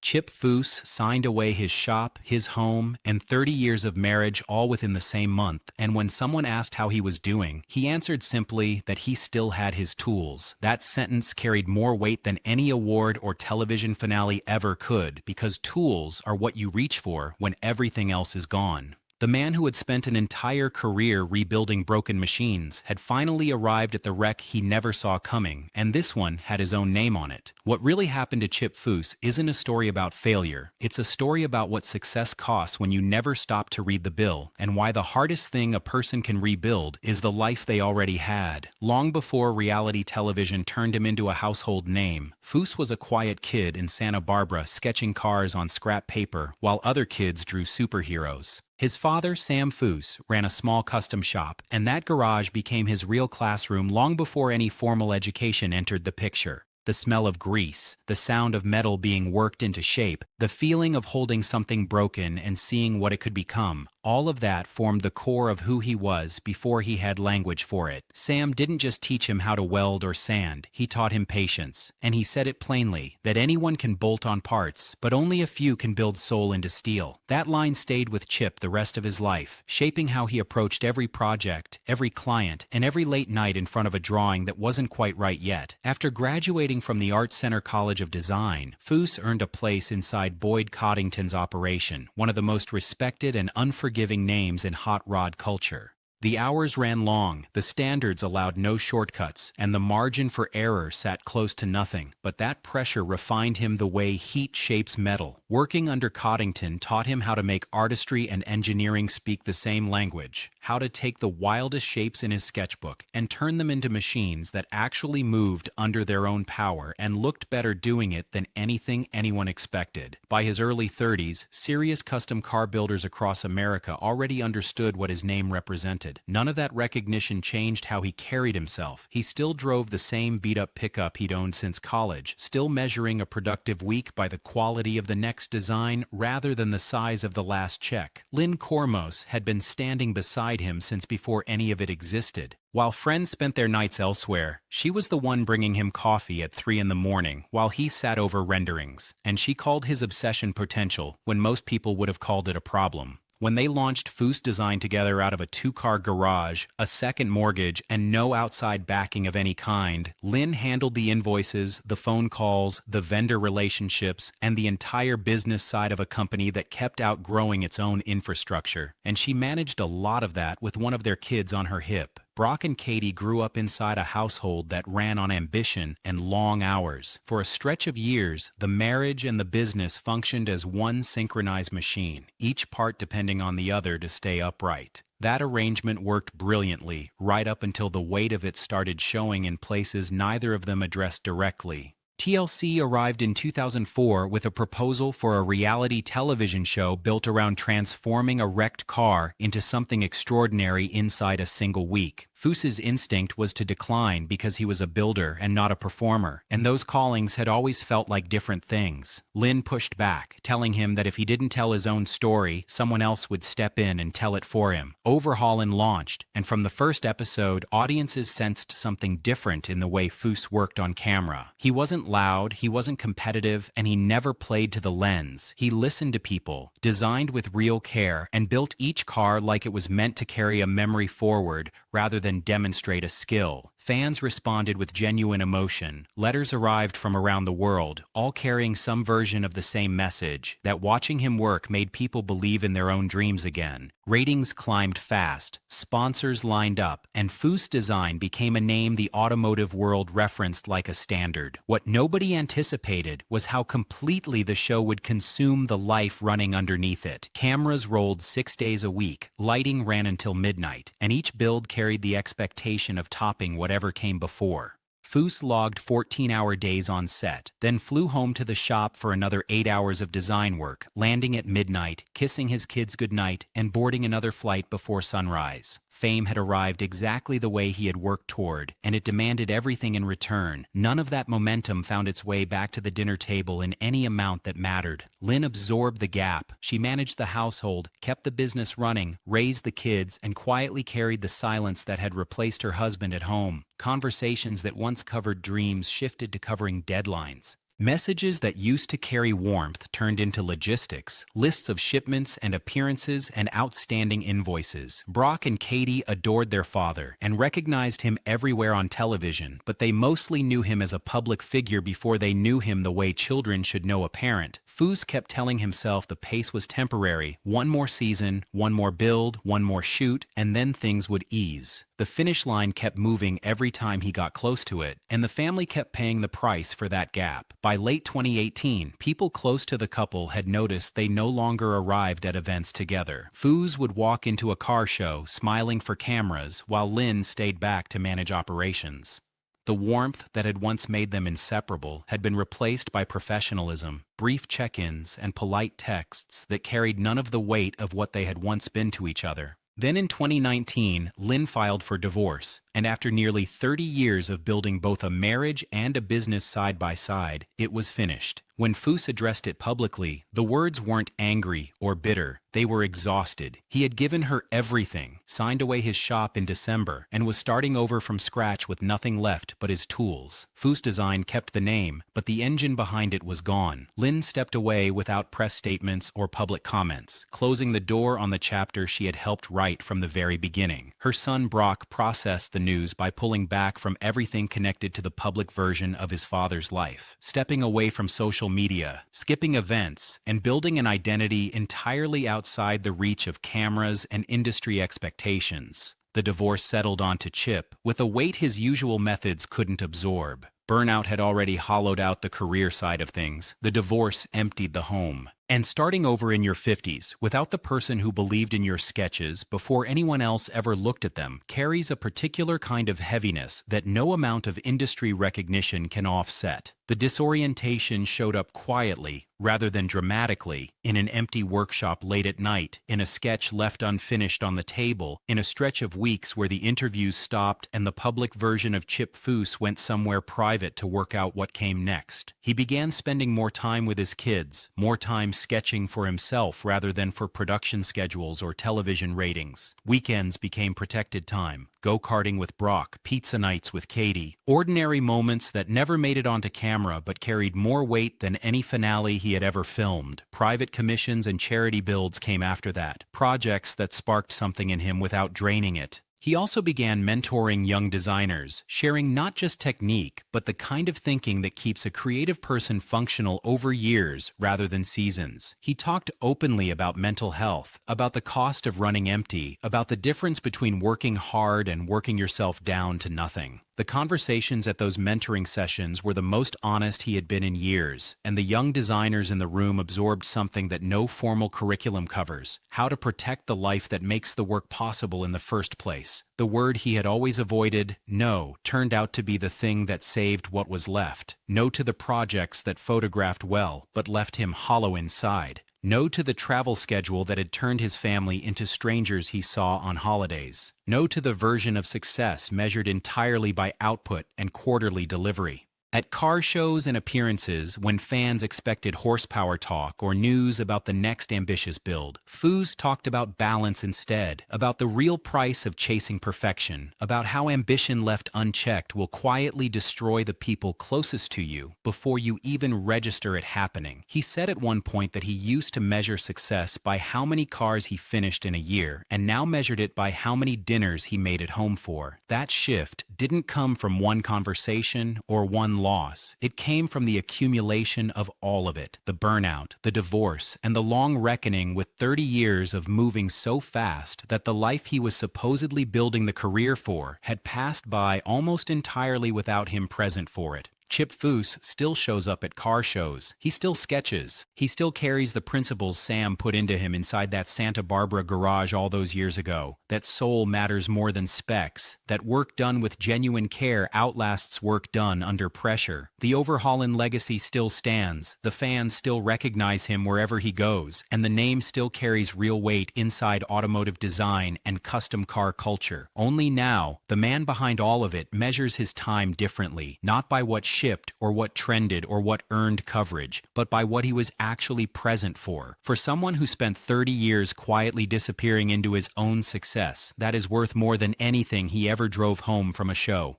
Chip Foose signed away his shop, his home, and 30 years of marriage all within the same month, and when someone asked how he was doing, he answered simply that he still had his tools. That sentence carried more weight than any award or television finale ever could, because tools are what you reach for when everything else is gone. The man who had spent an entire career rebuilding broken machines had finally arrived at the wreck he never saw coming, and this one had his own name on it. What really happened to Chip Foose isn't a story about failure. It's a story about what success costs when you never stop to read the bill, and why the hardest thing a person can rebuild is the life they already had. Long before reality television turned him into a household name, Foose was a quiet kid in Santa Barbara sketching cars on scrap paper while other kids drew superheroes. His father, Sam Foose, ran a small custom shop, and that garage became his real classroom long before any formal education entered the picture. The smell of grease, the sound of metal being worked into shape, the feeling of holding something broken and seeing what it could become, all of that formed the core of who he was before he had language for it. Sam didn't just teach him how to weld or sand, he taught him patience. And he said it plainly, that anyone can bolt on parts, but only a few can build soul into steel. That line stayed with Chip the rest of his life, shaping how he approached every project, every client, and every late night in front of a drawing that wasn't quite right yet. After graduating from the Art Center College of Design, Foose earned a place inside Boyd Coddington's operation, one of the most respected and unforgiving names in hot rod culture. The hours ran long, the standards allowed no shortcuts, and the margin for error sat close to nothing. But that pressure refined him the way heat shapes metal. Working under Coddington taught him how to make artistry and engineering speak the same language, how to take the wildest shapes in his sketchbook and turn them into machines that actually moved under their own power and looked better doing it than anything anyone expected. By his early 30s, serious custom car builders across America already understood what his name represented. None of that recognition changed how he carried himself. He still drove the same beat-up pickup he'd owned since college, still measuring a productive week by the quality of the next design rather than the size of the last check. Lynn Cormos had been standing beside him since before any of it existed. While friends spent their nights elsewhere, she was the one bringing him coffee at 3 in the morning while he sat over renderings. And she called his obsession potential when most people would have called it a problem. When they launched Foose Design together out of a 2-car garage, a second mortgage, and no outside backing of any kind, Lynn handled the invoices, the phone calls, the vendor relationships, and the entire business side of a company that kept outgrowing its own infrastructure. And she managed a lot of that with one of their kids on her hip. Brock and Katie grew up inside a household that ran on ambition and long hours. For a stretch of years, the marriage and the business functioned as one synchronized machine, each part depending on the other to stay upright. That arrangement worked brilliantly, right up until the weight of it started showing in places neither of them addressed directly. TLC arrived in 2004 with a proposal for a reality television show built around transforming a wrecked car into something extraordinary inside a single week. Foose's instinct was to decline because he was a builder and not a performer, and those callings had always felt like different things. Lynn pushed back, telling him that if he didn't tell his own story, someone else would step in and tell it for him. Overhaulin launched, and from the first episode, audiences sensed something different in the way Foose worked on camera. He wasn't loud, he wasn't competitive, and he never played to the lens. He listened to people, designed with real care, and built each car like it was meant to carry a memory forward rather than demonstrate a skill. Fans responded with genuine emotion. Letters arrived from around the world, all carrying some version of the same message, that watching him work made people believe in their own dreams again. Ratings climbed fast, sponsors lined up, and Foose Design became a name the automotive world referenced like a standard. What nobody anticipated was how completely the show would consume the life running underneath it. Cameras rolled 6 days a week, lighting ran until midnight, and each build carried the expectation of topping whatever came before. Foose logged 14-hour days on set, then flew home to the shop for another 8 hours of design work, landing at midnight, kissing his kids goodnight, and boarding another flight before sunrise. Fame had arrived exactly the way he had worked toward, and it demanded everything in return. None of that momentum found its way back to the dinner table in any amount that mattered. Lynn absorbed the gap. She managed the household, kept the business running, raised the kids, and quietly carried the silence that had replaced her husband at home. Conversations that once covered dreams shifted to covering deadlines. Messages that used to carry warmth turned into logistics, lists of shipments and appearances and outstanding invoices. Brock and Katie adored their father and recognized him everywhere on television, but they mostly knew him as a public figure before they knew him the way children should know a parent. Foose kept telling himself the pace was temporary, one more season, one more build, one more shoot, and then things would ease. The finish line kept moving every time he got close to it, and the family kept paying the price for that gap. By late 2018, people close to the couple had noticed they no longer arrived at events together. Foose would walk into a car show smiling for cameras, while Lynn stayed back to manage operations. The warmth that had once made them inseparable had been replaced by professionalism, brief check-ins, and polite texts that carried none of the weight of what they had once been to each other. Then in 2019, Lynn filed for divorce, and after nearly 30 years of building both a marriage and a business side by side, it was finished. When Foose addressed it publicly, the words weren't angry or bitter. They were exhausted. He had given her everything, signed away his shop in December, and was starting over from scratch with nothing left but his tools. Foose Design kept the name, but the engine behind it was gone. Lynn stepped away without press statements or public comments, closing the door on the chapter she had helped write from the very beginning. Her son Brock processed the news by pulling back from everything connected to the public version of his father's life, stepping away from social media, skipping events, and building an identity entirely outside the reach of cameras and industry expectations. The divorce settled onto Chip, with a weight his usual methods couldn't absorb. Burnout had already hollowed out the career side of things. The divorce emptied the home. And starting over in your 50s, without the person who believed in your sketches before anyone else ever looked at them, carries a particular kind of heaviness that no amount of industry recognition can offset. The disorientation showed up quietly, rather than dramatically, in an empty workshop late at night, in a sketch left unfinished on the table, in a stretch of weeks where the interviews stopped and the public version of Chip Foose went somewhere private to work out what came next. He began spending more time with his kids, more time sketching for himself rather than for production schedules or television ratings. Weekends became protected time. Go-karting with Brock, pizza nights with Katie. Ordinary moments that never made it onto camera but carried more weight than any finale he had ever filmed. Private commissions and charity builds came after that. Projects that sparked something in him without draining it. He also began mentoring young designers, sharing not just technique, but the kind of thinking that keeps a creative person functional over years rather than seasons. He talked openly about mental health, about the cost of running empty, about the difference between working hard and working yourself down to nothing. The conversations at those mentoring sessions were the most honest he had been in years, and the young designers in the room absorbed something that no formal curriculum covers: how to protect the life that makes the work possible in the first place. The word he had always avoided, no, turned out to be the thing that saved what was left. No to the projects that photographed well, but left him hollow inside. No to the travel schedule that had turned his family into strangers he saw on holidays. No to the version of success measured entirely by output and quarterly delivery. At car shows and appearances, when fans expected horsepower talk or news about the next ambitious build, Foose talked about balance instead, about the real price of chasing perfection, about how ambition left unchecked will quietly destroy the people closest to you before you even register it happening. He said at one point that he used to measure success by how many cars he finished in a year, and now measured it by how many dinners he made at home for. That shift didn't come from one conversation or one loss. It came from the accumulation of all of it: the burnout, the divorce, and the long reckoning with 30 years of moving so fast that the life he was supposedly building the career for had passed by almost entirely without him present for it. Chip Foose still shows up at car shows. He still sketches. He still carries the principles Sam put into him inside that Santa Barbara garage all those years ago. That soul matters more than specs. That work done with genuine care outlasts work done under pressure. The Overhaulin legacy still stands. The fans still recognize him wherever he goes. And the name still carries real weight inside automotive design and custom car culture. Only now, the man behind all of it measures his time differently, not by what shipped or what trended or what earned coverage, but by what he was actually present for. For someone who spent 30 years quietly disappearing into his own success, that is worth more than anything he ever drove home from a show.